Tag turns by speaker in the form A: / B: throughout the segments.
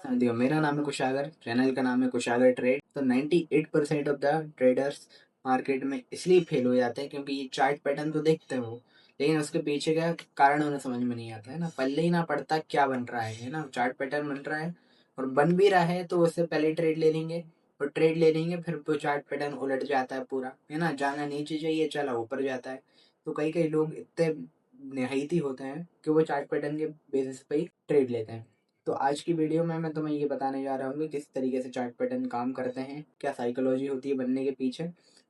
A: हाँ, देखो मेरा नाम है कुशागर, चैनल का नाम है कुशागर ट्रेड। तो 98% ऑफ द ट्रेडर्स मार्केट में इसलिए फेल हो जाते हैं क्योंकि ये चार्ट पैटर्न तो देखते हो, लेकिन उसके पीछे का कारण उन्हें समझ में नहीं आता है ना। पल्ले ही ना पड़ता क्या बन रहा है ना। चार्ट पैटर्न बन रहा है और बन भी रहा है तो उससे पहले ट्रेड ले लेंगे, और ट्रेड ले लेंगे फिर वो चार्ट पैटर्न उलट जाता है पूरा, है ना। जाना नीचे चाहिए चला ऊपर जाता है। तो कई कई लोग इतने निहायती होते हैं कि वो चार्ट पैटर्न के बेसिस पे ही ट्रेड लेते हैं। तो आज की वीडियो में मैं तुम्हें ये बताने जा रहा हूँ कि किस तरीके से चार्ट पैटर्न काम करते हैं, क्या साइकोलॉजी होती है बनने के पीछे,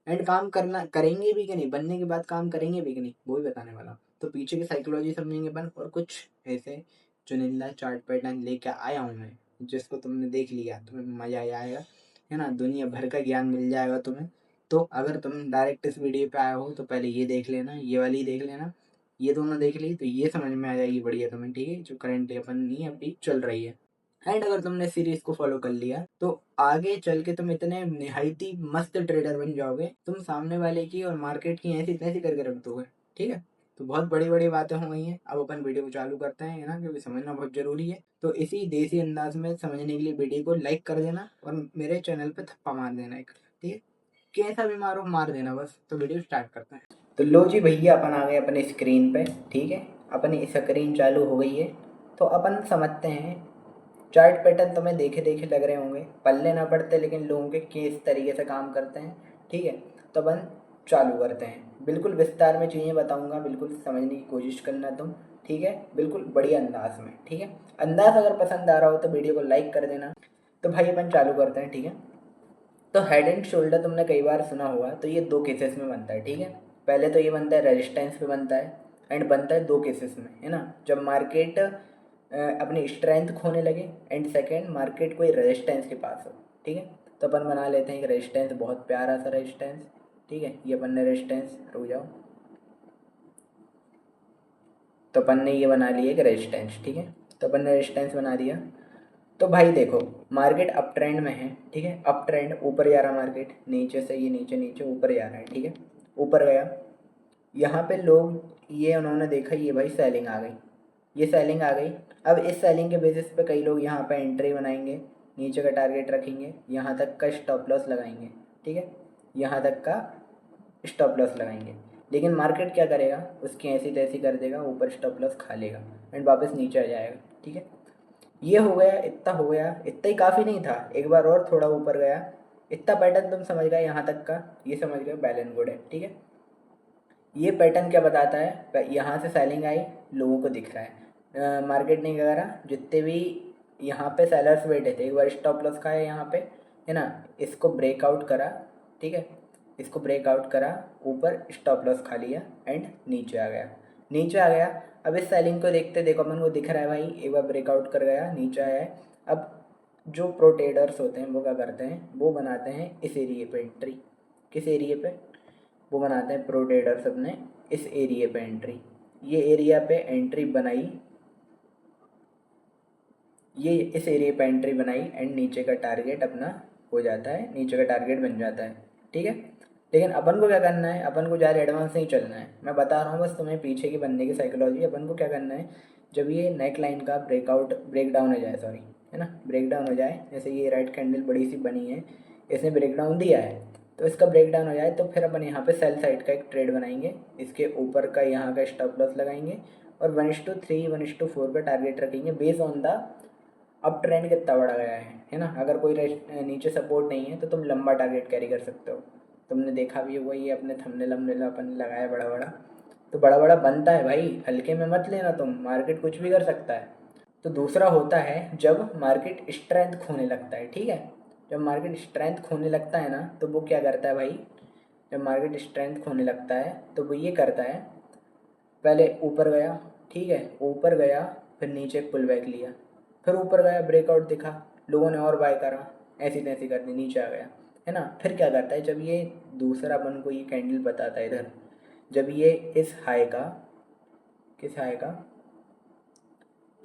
A: एंड काम करना करेंगे भी कि नहीं, बनने के बाद काम करेंगे भी कि नहीं, वो भी बताने वाला हूँ। तो पीछे की साइकोलॉजी समझेंगे अपन, और कुछ ऐसे चुनिंदा चार्ट पैटर्न लेके आया हूँ मैं, जिसको तुमने देख लिया तुम्हें मजा ही आएगा, है ना। दुनिया भर का ज्ञान मिल जाएगा तुम्हें। तो अगर तुम डायरेक्ट इस वीडियो पे आए हो तो पहले ये देख लेना, ये वाली देख लेना। ये दोनों देख ली तो ये समझ में आ जाएगी बढ़िया तुम्हें, ठीक है, जो करंटली अपन नहीं अभी चल रही है। एंड अगर तुमने सीरीज को फॉलो कर लिया तो आगे चल के तुम इतने निहायती मस्त ट्रेडर बन जाओगे, तुम सामने वाले की और मार्केट की ऐसी तैसी करके रख दोगे, ठीक है। तो बहुत बड़ी बड़ी बातें हो गई हैं। अब अपन वीडियो को चालू करते हैं, है ना, क्योंकि समझना बहुत जरूरी है। तो इसी देसी अंदाज में समझने के लिए वीडियो को लाइक कर देना और मेरे चैनल पे थप्पा मार देना एक, ठीक है। कैसा भी मारो मार देना बस। तो वीडियो स्टार्ट करते हैं। तो लो जी भैया, अपन आ गए अपने स्क्रीन पे, ठीक है। अपनी स्क्रीन चालू हो गई है। तो अपन समझते हैं चार्ट पैटर्न। तुम्हें देखे देखे लग रहे होंगे, पल्ले ना पड़ते, लेकिन लोगों के किस तरीके से काम करते हैं, ठीक है। तो अपन चालू करते हैं। बिल्कुल विस्तार में चीज़ें बताऊंगा, बिल्कुल समझने की कोशिश करना तुम, ठीक है, बिल्कुल बढ़िया अंदाज में, ठीक है। अंदाज अगर पसंद आ रहा हो तो वीडियो को लाइक कर देना। तो भाई अपन चालू करते हैं, ठीक है। तो हेड एंड शोल्डर तुमने कई बार सुना होगा, तो ये दो केसेस में बनता है, ठीक है। पहले तो ये बनता है रेजिस्टेंस पे बनता है, एंड बनता है दो केसेस में, है ना। जब मार्केट अपनी स्ट्रेंथ खोने लगे, एंड सेकेंड मार्केट कोई रेजिस्टेंस के पास हो, ठीक है। तो अपन बना लेते हैं एक रेजिस्टेंस, बहुत प्यारा सा रेजिस्टेंस, ठीक है। ये अपन ने रेजिस्टेंस, रुक जाओ। तो अपन ने ये बना लिया एक रेजिस्टेंस, ठीक है। तो अपन ने रेजिस्टेंस बना दिया। तो भाई देखो, मार्केट अप ट्रेंड में है, ठीक है। अप ट्रेंड, ऊपर जा रहा मार्केट, नीचे से ये नीचे नीचे ऊपर जा रहा है, ठीक है। ऊपर गया। यहाँ पे लोग ये उन्होंने देखा, ये भाई सेलिंग आ गई, ये सेलिंग आ गई। अब इस सेलिंग के बेसिस पे कई लोग यहाँ पे एंट्री बनाएंगे, नीचे का टारगेट रखेंगे, यहाँ तक का स्टॉप लॉस लगाएंगे, ठीक है। यहाँ तक का स्टॉप लॉस लगाएंगे। लेकिन मार्केट क्या करेगा, उसकी ऐसी तैसी कर देगा, ऊपर स्टॉप लॉस खा लेगा एंड वापस नीचे आ जाएगा, ठीक है। ये हो गया, इतना हो गया, इतना ही काफ़ी नहीं था, एक बार और थोड़ा ऊपर गया। इतना पैटर्न तुम समझ गए यहाँ तक का, ये समझ गए बेल एंड गुड है, ठीक है। ये पैटर्न क्या बताता है, यहाँ से सेलिंग आई, लोगों को दिख रहा है, मार्केट नहीं करा, जितने भी यहाँ पे सेलर्स बैठे थे, एक बार स्टॉप लॉस खाया यहाँ पे, है ना। इसको ब्रेकआउट करा, ठीक है। इसको ब्रेकआउट करा, ऊपर स्टॉप लॉस खा लिया एंड नीचे आ गया, नीचे आ गया। अब इस सेलिंग को देखते देखो, अपन को दिख रहा है भाई, एक बार ब्रेकआउट कर गया, नीचे आया है। अब जो प्रो ट्रेडर्स होते हैं वो क्या करते हैं, वो बनाते हैं इस एरिए पे एंट्री। किस एरिए पे, वो बनाते हैं प्रो ट्रेडर्स अपने इस एरिया पे एंट्री। ये एरिया पे एंट्री बनाई, ये इस एरिया पे एंट्री बनाई एंड नीचे का टारगेट अपना हो जाता है, नीचे का टारगेट बन जाता है, ठीक है। लेकिन अपन को क्या करना है, अपन को ज़्यादा एडवांस नहीं चलना है, मैं बता रहा हूँ बस तुम्हें पीछे की बनने की साइकोलॉजी। अपन को क्या करना है, जब ये नेक लाइन का ब्रेक डाउन हो जाए, सॉरी, है ना, ब्रेक डाउन हो जाए, जैसे ये रेड कैंडल बड़ी सी बनी है, इसने ब्रेक डाउन दिया है, तो इसका ब्रेक डाउन हो जाए तो फिर अपन यहाँ पे सेल साइड का एक ट्रेड बनाएंगे, इसके ऊपर का यहाँ का स्टॉप लॉस लगाएंगे और 1:3 1:4 का टारगेट रखेंगे बेस्ड ऑन द अब ट्रेंड कितना बड़ा गया है ना। अगर कोई नीचे सपोर्ट नहीं है तो तुम लंबा टारगेट कैरी कर सकते हो। तुमने देखा भी होगा, ये अपने थंबनेल वंबनेल अपन लगाया बड़ा बड़ा, तो बड़ा बड़ा बनता है भाई, हल्के में मत लेना तुम, मार्केट कुछ भी कर सकता है। तो दूसरा होता है जब मार्केट स्ट्रेंथ खोने लगता है, ठीक है। जब मार्केट स्ट्रेंथ खोने लगता है ना, तो वो क्या करता है भाई, जब मार्केट स्ट्रेंथ खोने लगता है तो वो ये करता है, पहले ऊपर गया, ठीक है, ऊपर गया, फिर नीचे पुल बैक लिया, फिर ऊपर गया, ब्रेकआउट दिखा, लोगों ने और बाय करा, ऐसी तैसी कर दी, नीचे आ गया, है ना। फिर क्या करता है, जब ये दूसरा अपन को ये कैंडल बताता है इधर, जब ये इस हाई का, किस हाई का,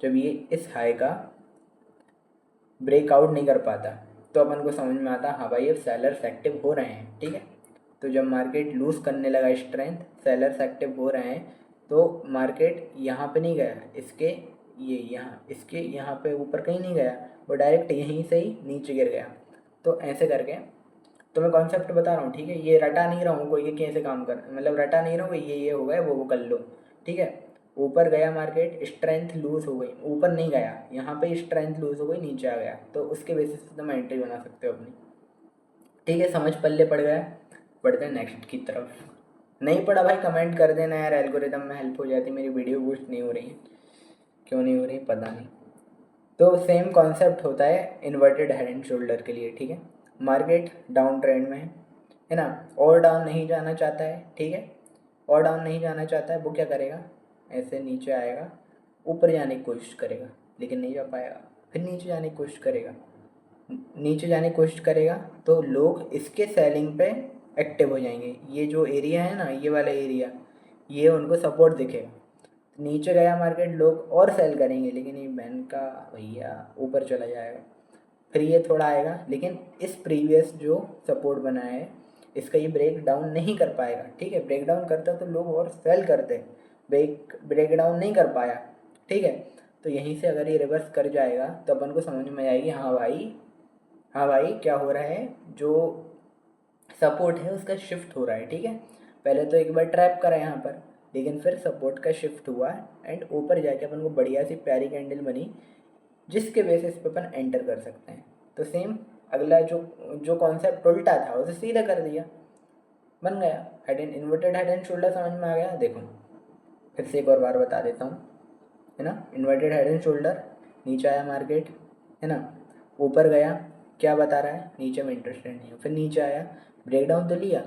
A: जब ये इस हाई का ब्रेकआउट नहीं कर पाता, तो अपन को समझ में आता, हाँ भाई अब सेलर्स एक्टिव हो रहे हैं, ठीक है। तो जब मार्केट लूज़ करने लगा स्ट्रेंथ, सेलर्स एक्टिव हो रहे हैं, तो मार्केट यहाँ पे नहीं गया, इसके ये यहाँ इसके यहाँ पे ऊपर कहीं नहीं गया, वो डायरेक्ट यहीं से ही नीचे गिर गया। तो ऐसे करके तो मैं कॉन्सेप्ट बता रहा हूँ, ठीक है, ये रटा नहीं रहा हूँ कोई कि कैसे काम कर, मतलब रटा नहीं रहा हूँ ये हो गया वो कर लो, ठीक है। ऊपर गया मार्केट, स्ट्रेंथ लूज हो गई, ऊपर नहीं गया, यहाँ पे स्ट्रेंथ लूज हो गई, नीचे आ गया, तो उसके बेसिस पे तुम एंट्री बना सकते हो अपनी, ठीक है। समझ पल्ले पड़ गया, बढ़ते हैं नेक्स्ट की तरफ। नहीं पड़ा भाई कमेंट कर देना यार, एल्गोरिदम में हेल्प हो जाती, मेरी वीडियो बूस्ट नहीं हो रही है, क्यों नहीं हो रही पता नहीं। तो सेम कॉन्सेप्ट होता है इन्वर्टेड हेड एंड शोल्डर के लिए, ठीक है। मार्केट डाउन ट्रेंड में है ना, और डाउन नहीं जाना चाहता है, ठीक है, और डाउन नहीं जाना चाहता है, वो क्या करेगा, ऐसे नीचे आएगा, ऊपर जाने की कोशिश करेगा लेकिन नहीं जा पाएगा, फिर नीचे जाने की कोशिश करेगा, नीचे जाने की कोशिश करेगा, तो लोग इसके सेलिंग पे एक्टिव हो जाएंगे। ये जो एरिया है ना, ये वाला एरिया, ये उनको सपोर्ट दिखेगा, नीचे गया मार्केट, लोग और सेल करेंगे, लेकिन ये बैन का भैया ऊपर चला जाएगा, फिर ये थोड़ा आएगा, लेकिन इस प्रीवियस जो सपोर्ट बना है इसका ये ब्रेक डाउन नहीं कर पाएगा, ठीक है। ब्रेक डाउन करता तो लोग और सेल करते, ब्रेक डाउन नहीं कर पाया, ठीक है। तो यहीं से अगर ये रिवर्स कर जाएगा तो अपन को समझ में आएगी, हाँ भाई क्या हो रहा है, जो सपोर्ट है उसका शिफ्ट हो रहा है, ठीक है। पहले तो एक बार ट्रैप करा यहाँ पर, लेकिन फिर सपोर्ट का शिफ्ट हुआ एंड ऊपर जाके अपन को बढ़िया सी प्यारी कैंडल बनी, जिसके बेसिस पे अपन एंटर कर सकते हैं। तो सेम अगला जो जो कॉन्सेप्ट उल्टा था उसे सीधा कर दिया, बन गया head and inverted head and shoulder, समझ में आ गया। देखो फिर से एक और बार बता देता हूँ, है ना, इन्वर्टेड हेड एंड शोल्डर, नीचे आया मार्केट, है ना, ऊपर गया, क्या बता रहा है, नीचे में इंटरेस्टेड नहीं हो, फिर नीचे आया, ब्रेकडाउन तो लिया,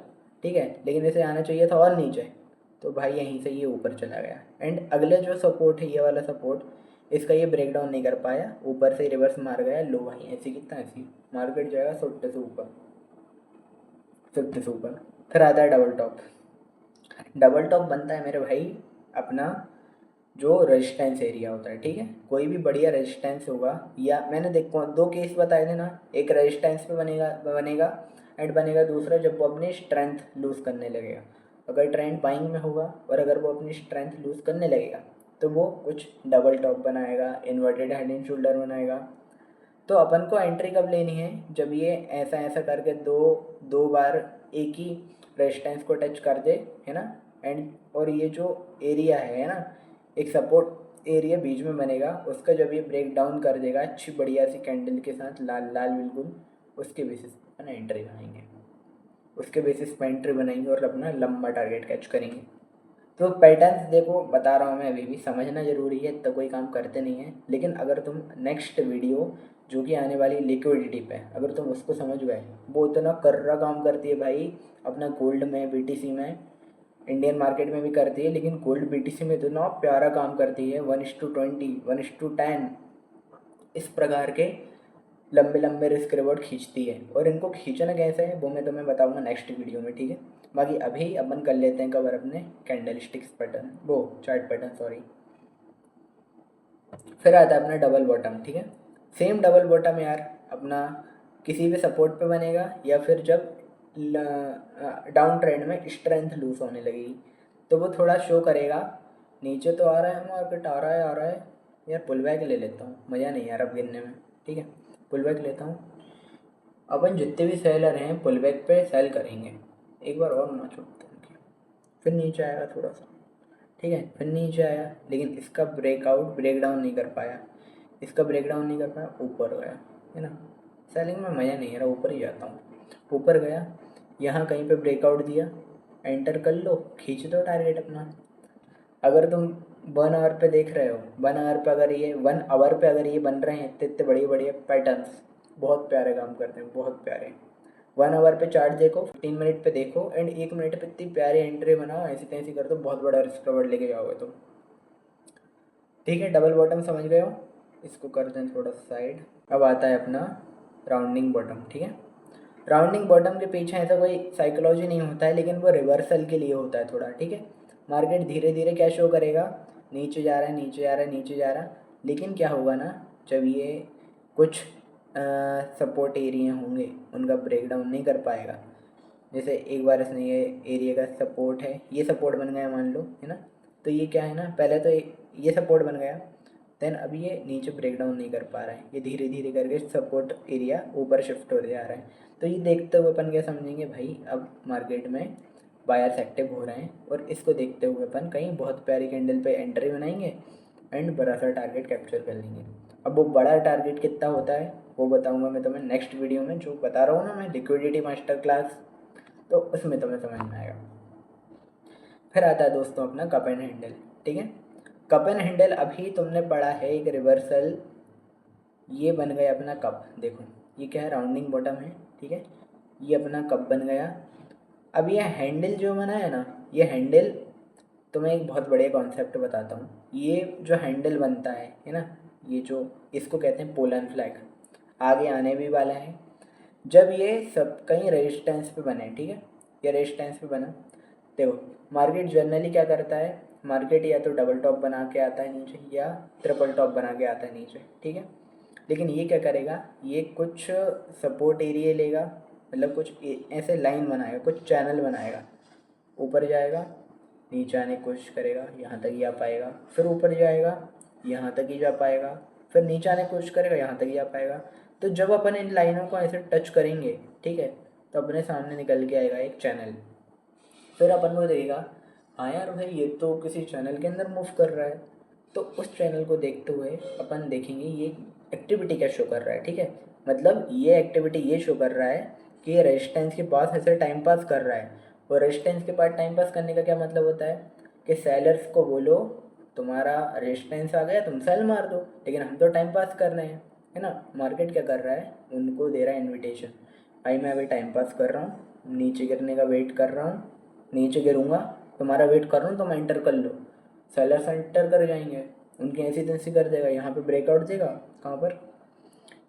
A: ठीक है, लेकिन इसे आना चाहिए था और नीचे, तो भाई यहीं से ये ऊपर चला गया एंड अगले जो सपोर्ट है ये वाला सपोर्ट, इसका ये ब्रेकडाउन नहीं कर पाया, ऊपर से रिवर्स मार गया, लो भाई ऐसे कितना ऐसी मार्केट जाएगा 50 से ऊपर, 50 से ऊपर। फिर आता है डबल टॉप, डबल टॉप बनता है मेरे भाई अपना जो रेजिस्टेंस एरिया होता है, ठीक है, कोई भी बढ़िया रेजिस्टेंस होगा, या मैंने देखो 2 केस बताए थे ना, एक रेजिस्टेंस पे बनेगा बनेगा एंड बनेगा दूसरा जब वो अपनी स्ट्रेंथ लूज़ करने लगेगा। अगर ट्रेंड बाइंग में होगा और अगर वो अपनी स्ट्रेंथ लूज़ करने लगेगा तो वो कुछ डबल टॉप बनाएगा, इन्वर्टेड हेड एंड शोल्डर बनाएगा। तो अपन को एंट्री कब लेनी है, जब ये ऐसा ऐसा करके दो दो बार एक ही रेजिस्टेंस को टच कर दे, है ना, एंड और ये जो एरिया है ना, एक सपोर्ट एरिया बीच में बनेगा, उसका जब ये ब्रेक डाउन कर देगा अच्छी बढ़िया सी कैंडल के साथ लाल लाल बिल्कुल, उसके बेसिस पर एंट्री बनाएंगे, उसके बेसिस पर एंट्री बनाएंगे और अपना लंबा टारगेट कैच करेंगे। तो पैटर्न्स देखो बता रहा हूँ मैं, अभी भी समझना ज़रूरी है, तो कोई काम करते नहीं है, लेकिन अगर तुम नेक्स्ट वीडियो जो कि आने वाली लिक्विडिटी पे, अगर तुम उसको समझ गए, वो इतना कर्रा काम करती है भाई, अपना गोल्ड में बीटीसी में इंडियन मार्केट में भी करती है, लेकिन गोल्ड बीटीसी में इतना प्यारा काम करती है, 1:20 1:10 इस प्रकार के लंबे लंबे रिस्क रिवॉर्ड खींचती है, और इनको खींचना कैसे है वो मैं तुम्हें बताऊंगा नेक्स्ट वीडियो में, ठीक है। बाकी अभी अपन कर लेते हैं कवर अपने कैंडल स्टिक्स पैटर्न, वो चार्ट पैटर्न सॉरी। फिर आता है अपना डबल बॉटम, ठीक है। सेम डबल बॉटम यार अपना किसी भी सपोर्ट पे बनेगा, या फिर जब डाउन ट्रेंड में स्ट्रेंथ लूज होने लगेगी तो वो थोड़ा शो करेगा, नीचे तो आ रहा है मार्केट, आ रहा है यार, पुल बैक ले लेता हूँ, मज़ा नहीं यार अब गिरने में, ठीक है, पुल बैक लेता हूँ। अपन जितने भी सेलर हैं पुल बैक पे सेल करेंगे, एक बार और ना छोड़ते हैं, फिर नीचे आएगा थोड़ा सा, ठीक है, फिर नीचे आया, लेकिन इसका ब्रेकआउट ब्रेक डाउन नहीं कर पाया, इसका ब्रेक डाउन नहीं कर पाया, ऊपर गया, है ना, सेलिंग में मज़ा नहीं है रहा, ऊपर ही जाता हूँ, ऊपर गया, यहाँ कहीं पे ब्रेकआउट दिया, एंटर कर लो, खींच दो टारगेट अपना। अगर तुम 1 आवर पे देख रहे हो, 1 आवर पे अगर ये 1 आवर पे अगर ये बन रहे हैं इतने इतने बड़े बड़े पैटर्न्स, बहुत प्यारे काम करते हैं, बहुत प्यारे। 1 आवर पे चार्ट देखो, 15 मिनट पे देखो एंड 1 मिनट पे इतनी प्यारी एंट्री बनाओ, ऐसी तैसी कर दो, बहुत बड़ा रिस्क कवर लेके जाओगे तुम, ठीक है। डबल बॉटम समझ गए हो, इसको करते हैं थोड़ा साइड। अब आता है अपना राउंडिंग बॉटम, ठीक है। राउंडिंग बॉटम के पीछे ऐसा कोई साइकोलॉजी नहीं होता है, लेकिन वो रिवर्सल के लिए होता है थोड़ा, ठीक है। मार्केट धीरे धीरे क्या शो करेगा, नीचे जा रहा है, नीचे जा रहा है, नीचे जा रहा है, लेकिन क्या होगा ना, जब ये कुछ सपोर्ट एरिया होंगे उनका ब्रेक डाउन नहीं कर पाएगा, जैसे एक बार इसने ये एरिया का सपोर्ट है, ये सपोर्ट बन गया मान लो, है ना, तो ये क्या है ना, पहले तो ये सपोर्ट बन गया, देन अब ये नीचे ब्रेक डाउन नहीं कर पा रहा है, ये धीरे धीरे करके सपोर्ट एरिया ऊपर शिफ्ट हो जा रहा है। तो ये देखते हुए अपन क्या समझेंगे भाई, अब मार्केट में बायर्स एक्टिव हो रहे हैं, और इसको देखते हुए अपन कहीं बहुत प्यारी कैंडल पे एंट्री बनाएंगे एंड बड़ा सा टारगेट कैप्चर कर लेंगे। अब वो बड़ा टारगेट कितना होता है वो बताऊंगा मैं तुम्हें नेक्स्ट वीडियो में, जो बता रहा हूँ ना मैं लिक्विडिटी मास्टर क्लास, तो उसमें तुम्हें समझ में आएगा। फिर आता है दोस्तों अपना कप एंड हैंडल। ठीक है, कप एंड हैंडल अभी तुमने पढ़ा है एक रिवर्सल, ये बन गया अपना कप। देखो ये क्या है, राउंडिंग बॉटम है। ठीक है, ये अपना कप बन गया। अब ये हैंडल जो बना है ना, ये हैंडल तुम्हें एक बहुत बढ़िया कॉन्सेप्ट बताता हूँ। ये जो हैंडल बनता है ना, ये जो इसको कहते हैं पोलन फ्लैग, आगे आने भी वाला है। जब ये सब कहीं रेजिस्टेंस पे बने, ठीक है, ये रेजिस्टेंस पे बना, देखो मार्केट जनरली क्या करता है, मार्केट या तो डबल टॉप बना के आता है नीचे, या ट्रिपल टॉप बना के आता है नीचे। ठीक है, लेकिन ये क्या करेगा, ये कुछ सपोर्ट एरिया लेगा, मतलब कुछ ऐसे लाइन बनाएगा, कुछ चैनल बनाएगा, ऊपर जाएगा, नीचे आने की कोशिश करेगा, यहाँ तक ही आ पाएगा, फिर ऊपर जाएगा, यहाँ तक ही जा पाएगा, फिर नीचे आने की कोशिश करेगा, यहाँ तक ही आ पाएगा। तो जब अपन इन लाइनों को ऐसे टच करेंगे, ठीक है, तो अपने सामने निकल के आएगा एक चैनल। फिर अपन को देखेगा, हाँ यार भाई ये तो किसी चैनल के अंदर मूव कर रहा है, तो उस चैनल को देखते हुए अपन देखेंगे ये एक्टिविटी क्या शो कर रहा है। ठीक है, मतलब ये एक्टिविटी ये शो कर रहा है कि ये रेजिस्टेंस के पास ऐसे टाइम पास कर रहा है। और रेजिस्टेंस के पास टाइम पास करने का क्या मतलब होता है कि सेलर्स को बोलो तुम्हारा रेजिस्टेंस आ गया तुम सेल मार दो, लेकिन हम तो टाइम पास कर रहे हैं, है ना। मार्केट क्या कर रहा है, उनको दे रहा है इन्विटेशन, भाई मैं अभी टाइम पास कर रहा हूँ, नीचे गिरने का वेट कर रहा हूँ, नीचे गिरूंगा, तुम्हारा वेट कर रहा हूँ, तुम एंटर कर लो। सेलर्स एंटर कर जाएंगे, उनकी ऐसी तैसी कर देगा, यहाँ पे ब्रेकआउट देगा, कहाँ पर,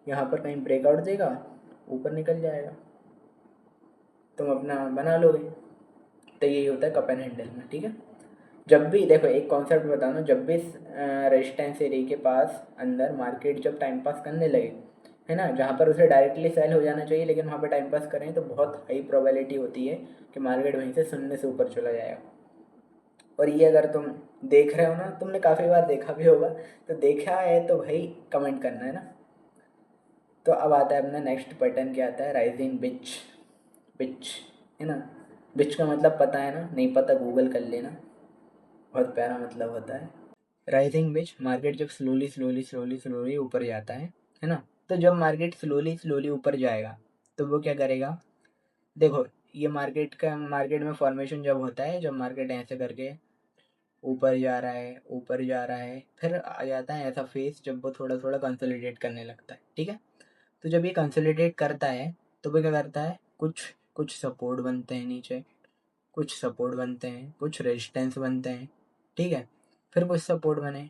A: यहाँ पर कहीं ब्रेकआउट देगा, ऊपर निकल जाएगा, तुम अपना बना लोगे। तो यही होता है कप एंड हैंडल में। ठीक है, जब भी देखो एक कॉन्सेप्ट बताना, जब भी रेजिस्टेंस एरिया के पास अंदर मार्केट जब टाइम पास करने लगे, है ना, जहाँ पर उसे डायरेक्टली सेल हो जाना चाहिए लेकिन वहाँ पर टाइम पास करें, तो बहुत हाई प्रोबेबिलिटी होती है कि मार्केट वहीं से शून्य से ऊपर चला जाएगा। और ये अगर तुम देख रहे हो ना, तुमने काफ़ी बार देखा भी होगा, तो देखा है तो भाई कमेंट करना, है ना। तो अब आता है अपना नेक्स्ट पैटर्न, क्या आता है, राइजिंग बिच। बिच, है ना, बिच का मतलब पता है ना, नहीं पता गूगल कर लेना, बहुत प्यारा मतलब होता है। राइजिंग बिच, मार्केट जब स्लोली स्लोली स्लोली स्लोली ऊपर जाता है ना, तो जब मार्केट स्लोली स्लोली ऊपर जाएगा तो वो क्या करेगा, देखो ये मार्केट में फॉर्मेशन जब होता है, जब मार्केट ऐसे करके ऊपर जा रहा है, ऊपर जा रहा है, फिर आ जाता है ऐसा फेस जब वो थोड़ा थोड़ा कंसोलिडेट करने लगता है। ठीक है, तो जब ये कंसोलिडेट करता है तो वो क्या करता है, कुछ कुछ सपोर्ट बनते हैं नीचे, कुछ सपोर्ट बनते हैं, कुछ रेजिस्टेंस बनते हैं। ठीक है, फिर कुछ सपोर्ट बने,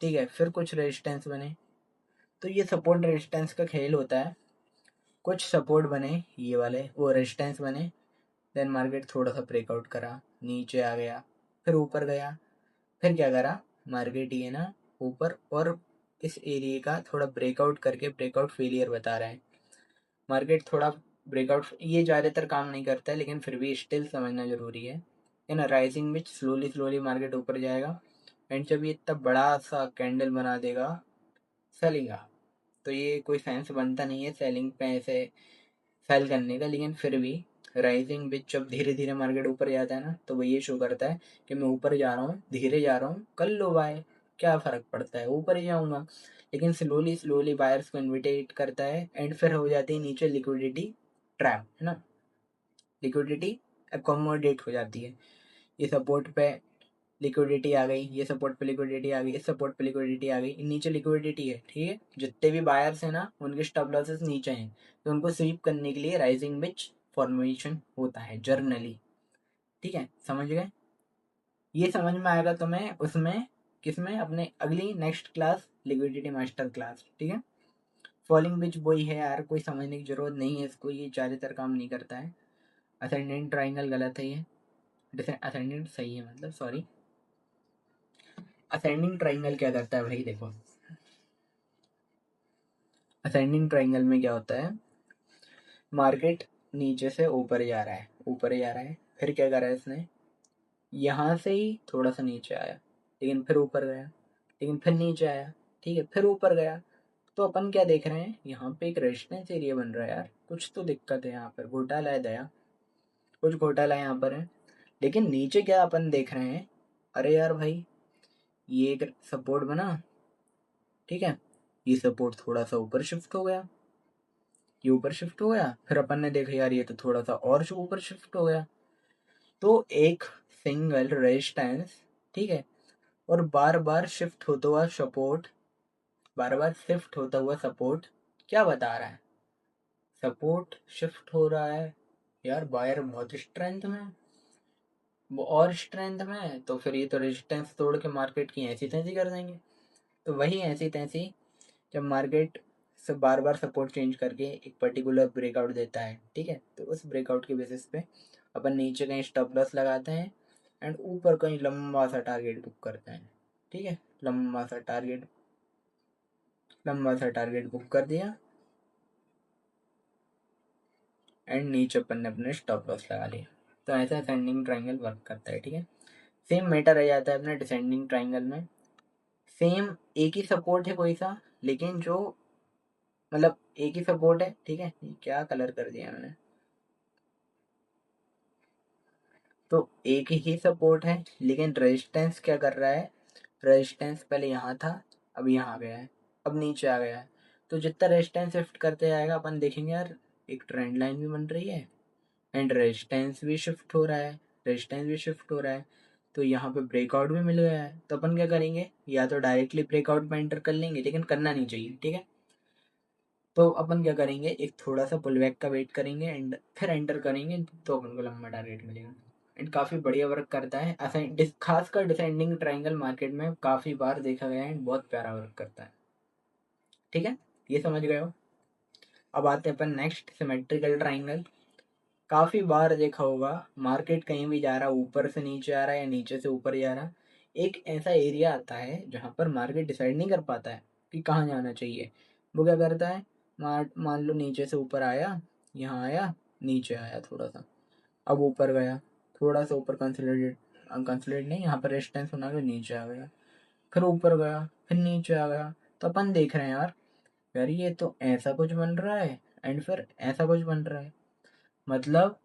A: ठीक है, फिर कुछ रेजिस्टेंस बने। तो ये सपोर्ट रेजिस्टेंस का खेल होता है, कुछ सपोर्ट बने, ये वाले वो रेजिस्टेंस बने, देन मार्केट थोड़ा सा ब्रेकआउट करा, नीचे आ गया, फिर ऊपर गया, फिर क्या करा मार्केट, ये ना ऊपर, और इस एरिया का थोड़ा ब्रेकआउट करके ब्रेकआउट फेलियर बता रहा है। मार्केट थोड़ा ब्रेकआउट, ये ज़्यादातर काम नहीं करता है लेकिन फिर भी स्टिल समझना ज़रूरी है ना। राइजिंग में स्लोली स्लोली मार्केट ऊपर जाएगा, एंड जब ये इतना बड़ा सा कैंडल बना देगा सेलिंग का, तो ये कोई सेंस बनता नहीं है सेलिंग पे ऐसे सेल करने का, लेकिन फिर भी राइजिंग बिच जब धीरे धीरे मार्केट ऊपर जाता है ना, तो वो ये शो करता है कि मैं ऊपर जा रहा हूँ, धीरे जा रहा हूँ, कर लो बाय, क्या फ़र्क पड़ता है, ऊपर ही जाऊँगा। लेकिन स्लोली स्लोली बायर्स को इन्विटेट करता है, एंड फिर हो जाती है नीचे लिक्विडिटी ट्रैप, है ना, लिक्विडिटी अकोमोडेट हो जाती है। ये सपोर्ट पे लिक्विडिटी आ गई, ये सपोर्ट पे लिक्विडिटी आ गई, इस सपोर्ट पे लिक्विडिटी आ गई, नीचे लिक्विडिटी है। ठीक है, जितने भी बायर्स हैं ना उनके स्टॉप लॉसेस नीचे हैं, तो उनको स्वीप करने के लिए राइजिंग बिच फॉर्मेशन होता है जर्नली। ठीक है, समझ गए, ये समझ में आएगा तुम्हें उसमें, किसमें, अपने अगली next class liquidity master class. ठीक है, फॉलिंग बिच वही है यार, कोई समझने की जरूरत नहीं है इसको, ये ज़्यादातर काम नहीं करता है। असेंडेंट ट्राइंगल गलत है, ये असेंडेंट सही है, मतलब सॉरी, असेंडिंग ट्राइंगल क्या करता है भाई, देखो असेंडिंग ट्राइंगल में क्या होता है, मार्केट नीचे से ऊपर जा रहा है, ऊपर जा रहा है, फिर क्या करा है इसने, यहाँ से ही थोड़ा सा नीचे आया, लेकिन फिर ऊपर गया, लेकिन फिर नीचे आया, ठीक है, फिर ऊपर गया। तो अपन क्या देख रहे हैं, यहाँ पे एक रेजिस्टेंस एरिया बन रहा है यार, कुछ तो दिक्कत है यहाँ पर, घोटाला है दया, कुछ घोटाला यहाँ पर है। लेकिन नीचे क्या अपन देख रहे हैं, अरे यार भाई ये एक सपोर्ट बना, ठीक है, ये सपोर्ट थोड़ा सा ऊपर शिफ्ट हो गया, ये ऊपर शिफ्ट हो गया, फिर अपन ने देखा यार ये तो थोड़ा सा और ऊपर शिफ्ट हो गया। तो एक सिंगल रेजिस्टेंस, ठीक है, और बार बार शिफ्ट होता हुआ सपोर्ट, बार बार शिफ्ट होता हुआ सपोर्ट क्या बता रहा है, सपोर्ट शिफ्ट हो रहा है यार, बायर बहुत स्ट्रेंथ में, वो और स्ट्रेंथ में है, तो फिर ये तो रेजिस्टेंस तोड़ के मार्केट की ऐसी तैसी कर देंगे। तो वही ऐसी तैसी, जब मार्केट से बार बार सपोर्ट चेंज करके एक पर्टिकुलर ब्रेकआउट देता है, ठीक है, तो उस ब्रेकआउट के बेसिस पे अपन नीचे कहीं स्टॉप लॉस लगाते हैं एंड ऊपर कहीं लंबा सा टारगेट बुक करते हैं, ठीक है, लंबा सा टारगेट बुक कर दिया एंड नीचे अपन ने अपने स्टॉप लॉस लगा लिया। तो ऐसा असेंडिंग ट्राइंगल वर्क करता है, ठीक है। सेम मैटर रह जाता है अपने डिसेंडिंग ट्राइंगल में, सेम एक ही सपोर्ट है कोई सा, लेकिन जो मतलब एक ही सपोर्ट है, ठीक है, क्या कलर कर दिया मैंने, तो एक ही सपोर्ट है लेकिन रेजिस्टेंस क्या कर रहा है, रेजिस्टेंस पहले यहाँ था, अब यहाँ आ गया है, अब नीचे आ गया है। तो जितना रेजिस्टेंस शिफ्ट करते जाएगा अपन देखेंगे यार एक ट्रेंड लाइन भी बन रही है एंड रेजिस्टेंस भी शिफ्ट हो रहा है, रेजिस्टेंस भी शिफ्ट हो रहा है। तो यहाँ पे ब्रेकआउट भी मिल गया है, तो अपन क्या करेंगे, या तो डायरेक्टली ब्रेकआउट में एंटर कर लेंगे, लेकिन करना नहीं चाहिए, ठीक है। तो अपन क्या करेंगे, एक थोड़ा सा पुल बैक का वेट करेंगे एंड फिर एंटर करेंगे, तो अपन को लंबा टारगेट मिलेगा एंड काफ़ी बढ़िया वर्क करता है। खासकर डिसेंडिंग ट्राइंगल मार्केट में काफ़ी बार देखा गया है एंड बहुत प्यारा वर्क करता है, ठीक है, ये समझ गए हो। अब आते हैं अपन नेक्स्ट सिमेट्रिकल ट्राइंगल। काफ़ी बार देखा होगा मार्केट कहीं भी जा रहा, ऊपर से नीचे आ रहा है या नीचे से ऊपर जा रहा, एक ऐसा एरिया आता है जहाँ पर मार्केट डिसाइड नहीं कर पाता है कि कहाँ जाना चाहिए। वो क्या करता है, मान लो नीचे से ऊपर आया, यहाँ आया, नीचे आया थोड़ा सा, अब ऊपर गया, थोड़ा सा ऊपर कंसोलिडेट नहीं, यहाँ पर रेजिस्टेंस बना के नीचे आ गया, फिर ऊपर गया, फिर नीचे आ गया। तो अपन देख रहे हैं यार, यार ये तो ऐसा कुछ बन रहा है एंड फिर ऐसा कुछ बन रहा है, मतलब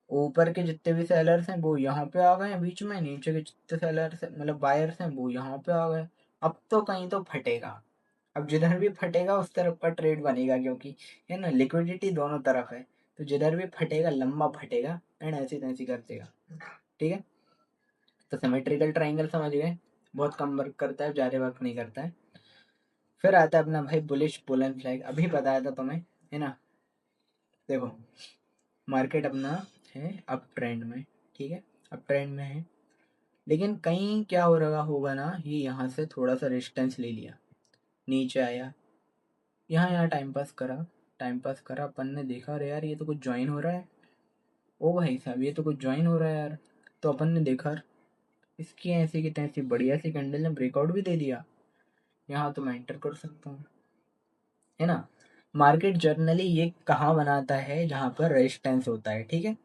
A: ऊपर के जितने भी सेलर्स हैं वो यहाँ पे आ गए हैं बीच में, नीचे के जितने सेलर्स मतलब बायर्स हैं वो यहाँ पे आ गए। अब तो कहीं तो फटेगा, अब जिधर भी फटेगा उस तरफ का ट्रेड बनेगा, क्योंकि है ना लिक्विडिटी दोनों तरफ है, तो जिधर भी फटेगा लंबा फटेगा एंड ऐसी तैसी कर देगा, ठीक है। तो सिमेट्रिकल ट्राइंगल समझ गए, बहुत कम वर्क करता है, ज़्यादा वर्क नहीं करता है। फिर आता है अपना भाई बुलिश बुल एंड फ्लैग, अभी बताया था तुम्हें, है ना। देखो मार्केट अपना है अप ट्रेंड में, ठीक है, अप ट्रेंड में है, लेकिन कहीं क्या हो रहा होगा ना, ये यहाँ से थोड़ा सा रेजिस्टेंस ले लिया, नीचे आया, यहाँ यहाँ टाइम पास करा, अपन ने देखा अरे यार ये तो कुछ ज्वाइन हो रहा है, ओ भाई साहब ये तो कुछ ज्वाइन हो रहा है यार। तो अपन ने देखा इसकी ऐसी की तैसी बढ़िया सी कैंडल ने ब्रेकआउट भी दे दिया, यहाँ तो मैं एंटर कर सकता हूँ, है ना। मार्केट जर्नली ये कहाँ बनाता है, जहाँ पर रेजिस्टेंस होता है, ठीक है,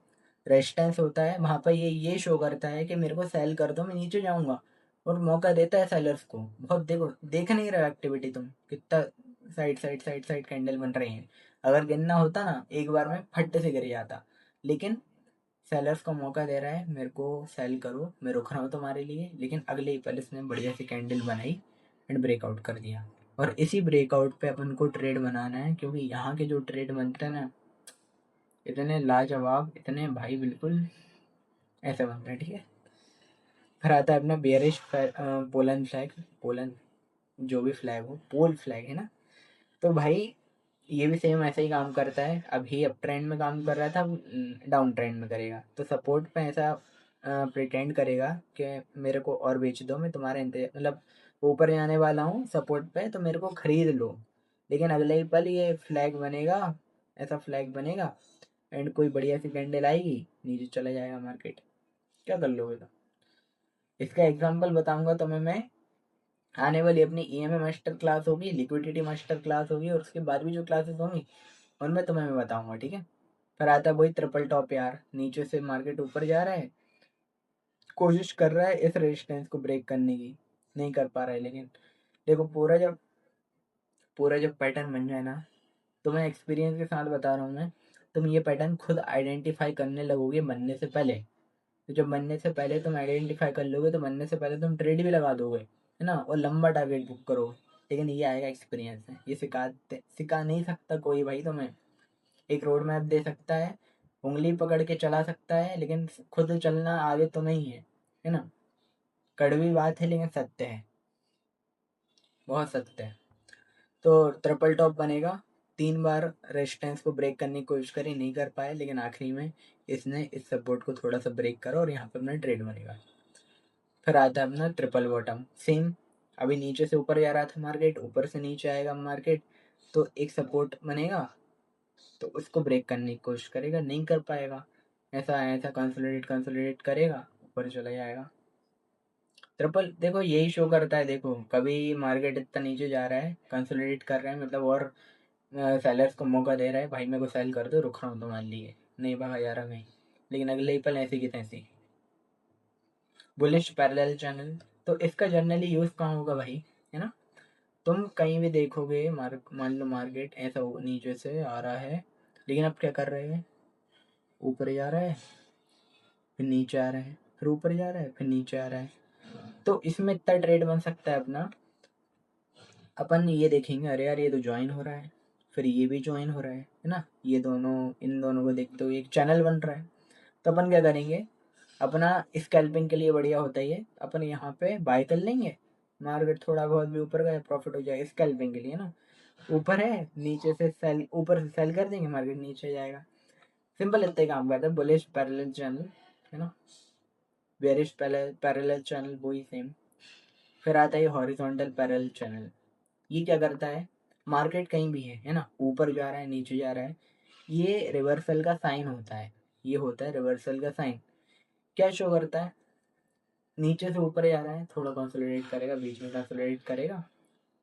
A: रेजिस्टेंस होता है वहाँ पर ये शो करता है कि मेरे को सेल कर दो मैं नीचे जाऊँगा, और मौका देता है सेलर्स को बहुत। देखो देख नहीं रहे एक्टिविटी तुम कितना साइड कैंडल बन रही हैं, अगर गिनना होता ना एक बार में फट से गिर जाता, लेकिन सेलर्स को मौका दे रहा है मेरे को सेल करो, मैं रुक रहा हूँ तुम्हारे लिए, लेकिन अगले ही पल इसने बढ़िया सी कैंडल बनाई एंड ब्रेकआउट कर दिया। और इसी ब्रेकआउट पे अपन को ट्रेड बनाना है, क्योंकि यहाँ के जो ट्रेड बनते हैं ना इतने लाजवाब, इतने भाई बिल्कुल ऐसे बनते हैं, ठीक है। फिर आता है अपना बेयरिश पोलन फ्लैग, पोलन जो भी फ्लैग हो, पोल फ्लैग है ना। तो भाई ये भी सेम ऐसा ही काम करता है, अभी अप ट्रेंड में काम कर रहा था, डाउन ट्रेंड में करेगा, तो सपोर्ट पे ऐसा प्रिटेंड करेगा कि मेरे को और बेच दो, मैं तुम्हारे मतलब ऊपर जाने वाला हूँ सपोर्ट पे तो मेरे को खरीद लो, लेकिन अगले ही पल ये फ्लैग बनेगा, ऐसा फ्लैग बनेगा एंड कोई बढ़िया सी कैंडल आएगी, नीचे चला जाएगा मार्केट, क्या कर लोगे। तो इसका एग्जांपल बताऊंगा तुम्हें मैं, आने वाली अपनी ईएमए मास्टर क्लास होगी, लिक्विडिटी मास्टर क्लास होगी, और उसके बाद भी जो क्लासेस होंगी उनमें तुम्हें मैं बताऊंगा, ठीक है। फिर आता है वही ट्रिपल टॉप यार, नीचे से मार्केट ऊपर जा रहा है, कोशिश कर रहा है इस रेजिस्टेंस को ब्रेक करने की, नहीं कर पा रहा है। लेकिन देखो पूरा जब पैटर्न बन जाए ना, तो मैं एक्सपीरियंस के साथ बता रहा हूँ मैं, तुम ये पैटर्न खुद आइडेंटिफाई करने लगोगे बनने से पहले। तो जब बनने से पहले तुम आइडेंटिफाई कर लोगे तो बनने से पहले तुम ट्रेड भी लगा दोगे, है ना, और लंबा टारगेट बुक करोगे। लेकिन ये आएगा एक्सपीरियंस से, ये सिखा नहीं सकता कोई भाई तुम्हें। एक रोड मैप दे सकता है, उंगली पकड़ के चला सकता है, लेकिन खुद चलना आगे तो नहीं है ना। कड़वी बात है लेकिन सत्य है, बहुत सत्य है। तो ट्रिपल टॉप बनेगा, 3 बार रेजिस्टेंस को ब्रेक करने की कोशिश करी, नहीं कर पाए, लेकिन आखिरी में इसने इस सपोर्ट को थोड़ा सा ब्रेक करा और यहाँ पर अपना ट्रेड बनेगा। फिर आता है अपना ट्रिपल बॉटम, सेम। अभी नीचे से ऊपर जा रहा था मार्केट, ऊपर से नीचे आएगा मार्केट, तो एक सपोर्ट बनेगा, तो उसको ब्रेक करने की कोशिश करेगा, नहीं कर पाएगा, ऐसा ऐसा कंसोलिडेट करेगा, ऊपर चला जाएगा। ट्रिपल देखो यही शो करता है, देखो कभी मार्केट इतना नीचे जा रहा है, कंसोलिडेट कर रहे हैं, मतलब और सेलर्स को मौका दे रहा है, भाई मेरे को सेल कर दो, रुक रहा हूँ, तो मान लिए नहीं भागा जा रहा कहीं, लेकिन अगले ही पल ऐसी की तैसी बुलिश पैरेलल चैनल। तो इसका जनरली यूज कहाँ होगा भाई, है ना। तुम कहीं भी देखोगे मान लो मार्केट ऐसा नीचे से आ रहा है, लेकिन अब क्या कर रहे हैं, ऊपर जा रहा है, फिर नीचे आ रहा है, फिर ऊपर जा रहा है, फिर नीचे आ रहा है। तो इसमें इतना ट्रेड बन सकता है अपना, अपन ये देखेंगे अरे यार ये तो ज्वाइन हो रहा है, फिर ये भी ज्वाइन हो रहा है ना, ये दोनों इन दोनों को देखते हुए एक चैनल बन रहा है। तो अपन क्या करेंगे, अपना स्कैल्पिंग के लिए बढ़िया होता है ये, अपन यहाँ पे बाय कर लेंगे, मार्केट थोड़ा बहुत भी ऊपर गया प्रॉफिट हो जाएगा स्कैल्पिंग के लिए ना। ऊपर है, नीचे से सेल, ऊपर से सेल कर देंगे, मार्केट नीचे जाएगा। सिंपल इतना ही काम करता है बुलिश पैरेलल चैनल, है ना, बेरिश पैरेलल चैनल वही सेम। फिर आता है हॉरिजॉन्टल पैरेलल चैनल। ये क्या करता है, मार्केट कहीं भी है ना, ऊपर जा रहा है नीचे जा रहा है, ये रिवर्सल का साइन होता है, ये होता है रिवर्सल का साइन। क्या शो करता है, नीचे से ऊपर जा रहा है, थोड़ा कंसोलिडेट करेगा, बीच में कंसोलिडेट करेगा,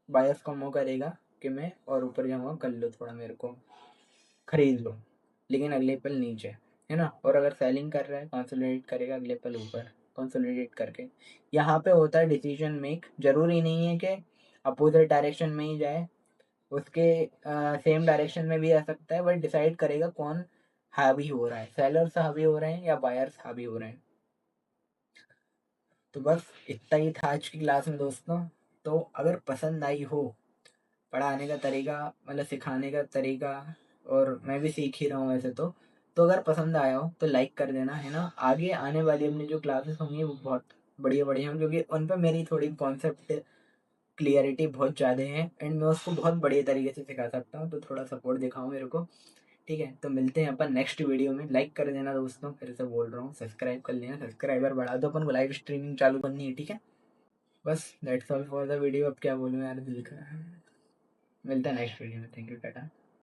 A: बायर्स को मौका देगा कि मैं और ऊपर जाऊँगा, कर लो थोड़ा मेरे को, खरीद लो, लेकिन अगले पल नीचे, है ना। और अगर सेलिंग कर रहा है कंसोलिडेट करेगा, अगले पल ऊपर कंसोलिडेट करके। यहाँ पे होता है डिसीजन मेक, जरूरी नहीं है कि अपोजिट डायरेक्शन में ही जाए, उसके सेम डायरेक्शन में भी आ सकता है, बट डिसाइड करेगा कौन हावी हो रहा है, सेलर्स हावी हो रहे हैं या बायर्स हावी हो रहे हैं। तो बस इतना ही था आज की क्लास में दोस्तों। तो अगर पसंद आई हो, पढ़ाने का तरीका मतलब सिखाने का तरीका, और मैं भी सीख ही रहा हूँ वैसे तो अगर पसंद आया हो तो लाइक कर देना, है ना। आगे आने वाली अपनी जो क्लासेस होंगी वो बहुत बढ़िया बढ़िया होंगी, क्योंकि उन पर मेरी थोड़ी कॉन्सेप्ट क्लियरिटी बहुत ज़्यादा है, एंड मैं उसको बहुत बढ़िया तरीके से सिखा सकता हूँ, तो थोड़ा सपोर्ट दिखाओ मेरे को। ठीक है, तो मिलते हैं अपन नेक्स्ट वीडियो में। लाइक कर देना दोस्तों, फिर से बोल रहा हूँ, सब्सक्राइब कर लेना, सब्सक्राइबर बढ़ा दो, अपन को लाइव स्ट्रीमिंग चालू करनी है, ठीक है। बस that's all for the video, अब क्या बोलूँ यार, दिल का। मिलता है नेक्स्ट वीडियो में, थैंक यू, टाटा।